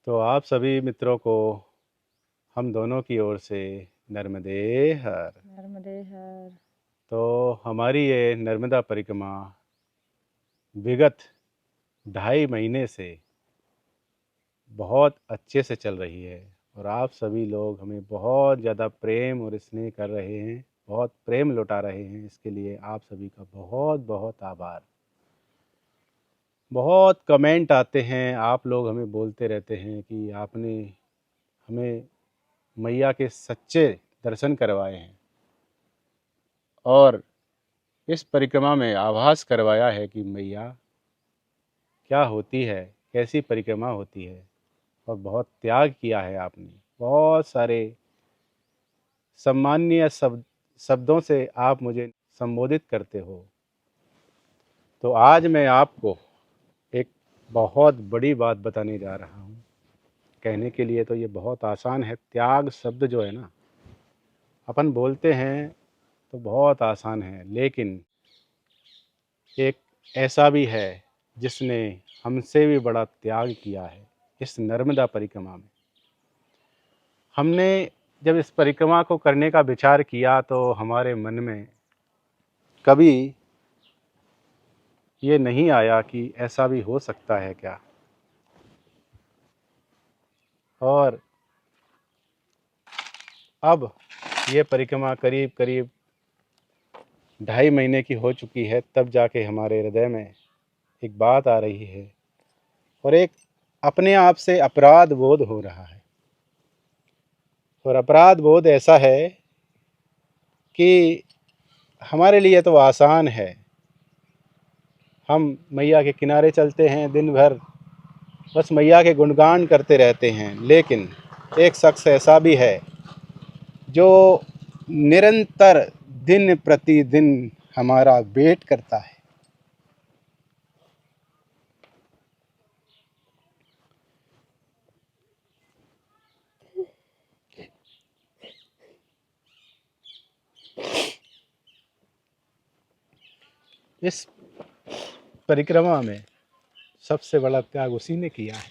तो आप सभी मित्रों को हम दोनों की ओर से नर्मदे हर। नर्मदे हर। तो हमारी ये नर्मदा परिक्रमा विगत 2.5 महीने से बहुत अच्छे से चल रही है और आप सभी लोग हमें बहुत ज़्यादा प्रेम और स्नेह कर रहे हैं, बहुत प्रेम लौटा रहे हैं। इसके लिए आप सभी का बहुत बहुत आभार। बहुत कमेंट आते हैं, आप लोग हमें बोलते रहते हैं कि आपने हमें मैया के सच्चे दर्शन करवाए हैं और इस परिक्रमा में आभास करवाया है कि मैया क्या होती है, कैसी परिक्रमा होती है। और बहुत त्याग किया है आपने, बहुत सारे सम्माननीय शब्दों से आप मुझे संबोधित करते हो। तो आज मैं आपको एक बहुत बड़ी बात बताने जा रहा हूँ। कहने के लिए तो ये बहुत आसान है, त्याग शब्द जो है ना, अपन बोलते हैं तो बहुत आसान है, लेकिन एक ऐसा भी है जिसने हमसे भी बड़ा त्याग किया है इस नर्मदा परिक्रमा में। हमने जब इस परिक्रमा को करने का विचार किया तो हमारे मन में कभी ये नहीं आया कि ऐसा भी हो सकता है क्या। और अब ये परिक्रमा करीब करीब 2.5 महीने की हो चुकी है, तब जाके हमारे हृदय में एक बात आ रही है और एक अपने आप से अपराध बोध हो रहा है। और अपराध बोध ऐसा है कि हमारे लिए तो आसान है, हम मैया के किनारे चलते हैं दिन भर, बस मैया के गुणगान करते रहते हैं। लेकिन एक शख्स ऐसा भी है जो निरंतर दिन प्रतिदिन हमारा वेट करता है। इस परिक्रमा में सबसे बड़ा त्याग उसी ने किया है।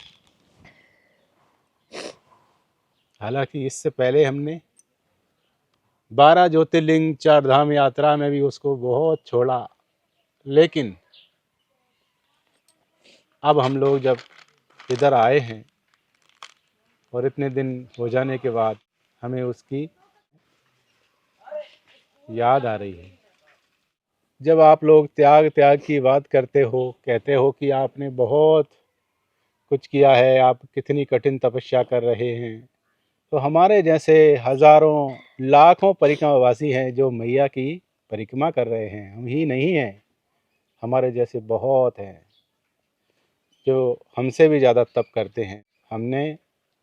हालांकि इससे पहले हमने 12 ज्योतिर्लिंग 4 धाम यात्रा में भी उसको बहुत छोड़ा, लेकिन अब हम लोग जब इधर आए हैं और इतने दिन हो जाने के बाद हमें उसकी याद आ रही है। जब आप लोग त्याग त्याग की बात करते हो, कहते हो कि आपने बहुत कुछ किया है, आप कितनी कठिन तपस्या कर रहे हैं, तो हमारे जैसे हजारों लाखों परिक्रमावासी हैं जो मैया की परिक्रमा कर रहे हैं। हम ही नहीं हैं, हमारे जैसे बहुत हैं जो हमसे भी ज़्यादा तप करते हैं। हमने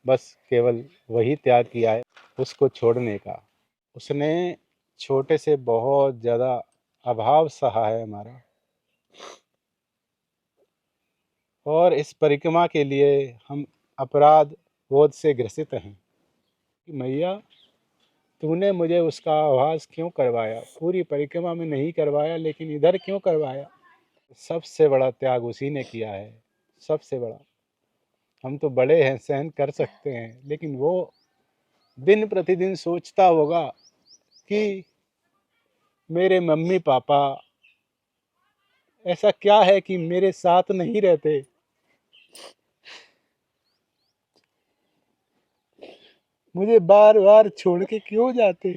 बस केवल वही त्याग किया है, उसको छोड़ने का। उसने छोटे से बहुत ज़्यादा अभाव सहा है हमारा। और इस परिक्रमा के लिए हम अपराध बोध से ग्रसित हैं कि मैया तूने मुझे उसका आभास क्यों करवाया, पूरी परिक्रमा में नहीं करवाया लेकिन इधर क्यों करवाया। सबसे बड़ा त्याग उसी ने किया है, सबसे बड़ा। हम तो बड़े हैं, सहन कर सकते हैं, लेकिन वो दिन प्रतिदिन सोचता होगा कि मेरे मम्मी पापा ऐसा क्या है कि मेरे साथ नहीं रहते, मुझे बार बार छोड़ के क्यों जाते।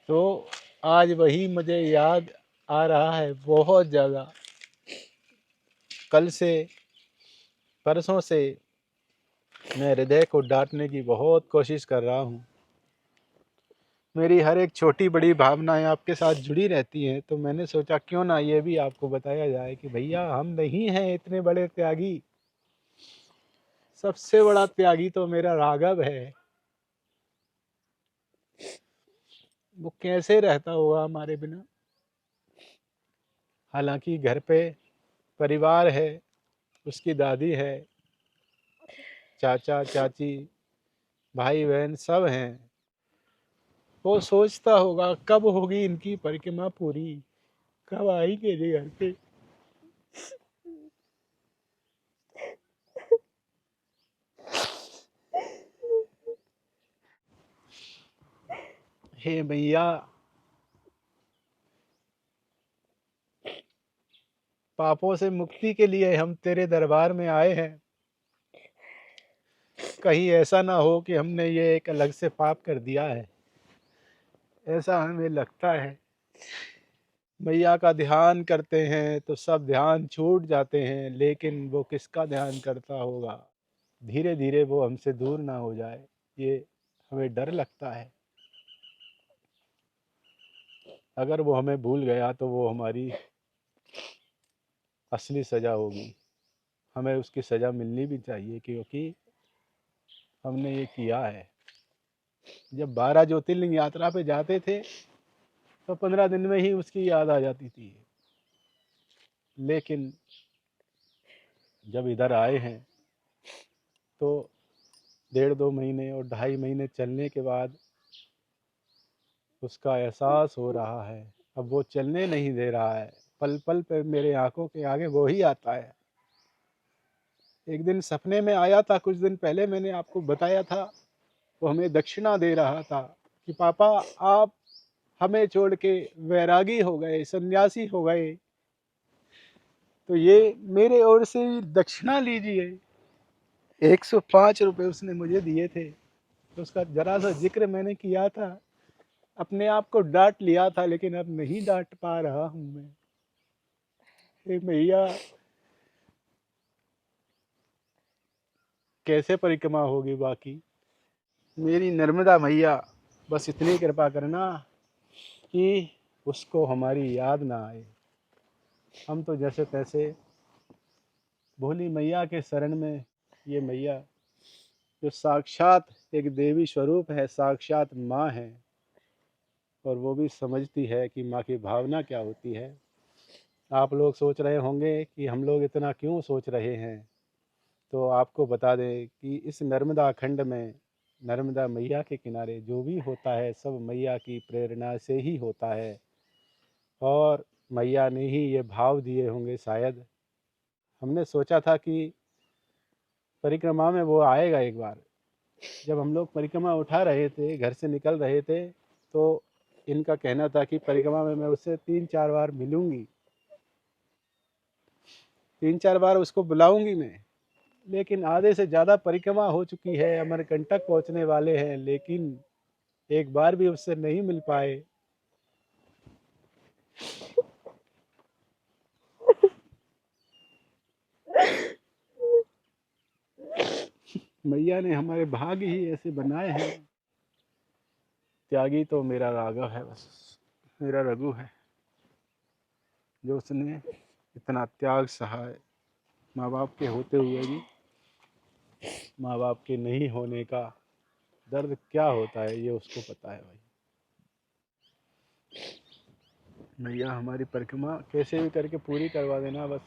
तो आज वही मुझे याद आ रहा है बहुत ज़्यादा। कल से, परसों से मैं हृदय को डांटने की बहुत कोशिश कर रहा हूँ। मेरी हर एक छोटी बड़ी भावनाएं आपके साथ जुड़ी रहती हैं, तो मैंने सोचा क्यों ना ये भी आपको बताया जाए कि भैया हम नहीं हैं इतने बड़े त्यागी। सबसे बड़ा त्यागी तो मेरा राघव है। वो कैसे रहता होगा हमारे बिना। हालांकि घर पे परिवार है, उसकी दादी है, चाचा चाची, भाई बहन सब हैं। वो सोचता होगा कब होगी इनकी परिक्रमा पूरी, कब आएंगे ये घर पे। हे मैया, पापों से मुक्ति के लिए हम तेरे दरबार में आए हैं। कहीं ऐसा ना हो कि हमने ये एक अलग से पाप कर दिया है, ऐसा हमें लगता है। मैया का ध्यान करते हैं तो सब ध्यान छूट जाते हैं, लेकिन वो किसका ध्यान करता होगा? धीरे धीरे वो हमसे दूर ना हो जाए, ये हमें डर लगता है। अगर वो हमें भूल गया तो वो हमारी असली सज़ा होगी। हमें उसकी सज़ा मिलनी भी चाहिए, क्योंकि हमने ये किया है। जब 12 ज्योतिर्लिंग यात्रा पे जाते थे तो 15 दिन में ही उसकी याद आ जाती थी, लेकिन जब इधर आए हैं तो 1.5-2 महीने और 2.5 महीने चलने के बाद उसका एहसास हो रहा है। अब वो चलने नहीं दे रहा है, पल पल पे मेरे आंखों के आगे वो ही आता है। एक दिन सपने में आया था, कुछ दिन पहले मैंने आपको बताया था। वो हमें दक्षिणा दे रहा था कि पापा, आप हमें छोड़ के वैरागी हो गए, सन्यासी हो गए, तो ये मेरे ओर से दक्षिणा लीजिए। 105 रुपये उसने मुझे दिए थे। तो उसका जरा सा जिक्र मैंने किया था, अपने आप को डांट लिया था, लेकिन अब नहीं डांट पा रहा हूं मैं। हे मैया, कैसे परिक्रमा होगी बाकी? मेरी नर्मदा मैया, बस इतनी कृपा करना कि उसको हमारी याद ना आए। हम तो जैसे तैसे भोली मैया के शरण में, ये मैया जो साक्षात एक देवी स्वरूप है, साक्षात माँ है, और वो भी समझती है कि माँ की भावना क्या होती है। आप लोग सोच रहे होंगे कि हम लोग इतना क्यों सोच रहे हैं, तो आपको बता दें कि इस नर्मदा खंड में, नर्मदा मैया के किनारे जो भी होता है सब मैया की प्रेरणा से ही होता है, और मैया ने ही ये भाव दिए होंगे शायद। हमने सोचा था कि परिक्रमा में वो आएगा एक बार। जब हम लोग परिक्रमा उठा रहे थे, घर से निकल रहे थे, तो इनका कहना था कि परिक्रमा में मैं उससे 3-4 बार मिलूंगी, 3-4 बार उसको बुलाऊंगी मैं। लेकिन आधे से ज़्यादा परिक्रमा हो चुकी है, अमरकंटक पहुंचने वाले हैं, लेकिन एक बार भी उससे नहीं मिल पाए। मैया ने हमारे भाग्य ही ऐसे बनाए हैं। त्यागी तो मेरा राघव है, बस मेरा रघु है, जो उसने इतना त्याग सहा है। माँ बाप के होते हुए भी माँ बाप के नहीं होने का दर्द क्या होता है, ये उसको पता है भाई। मैया हमारी परिक्रमा कैसे भी करके पूरी करवा देना बस।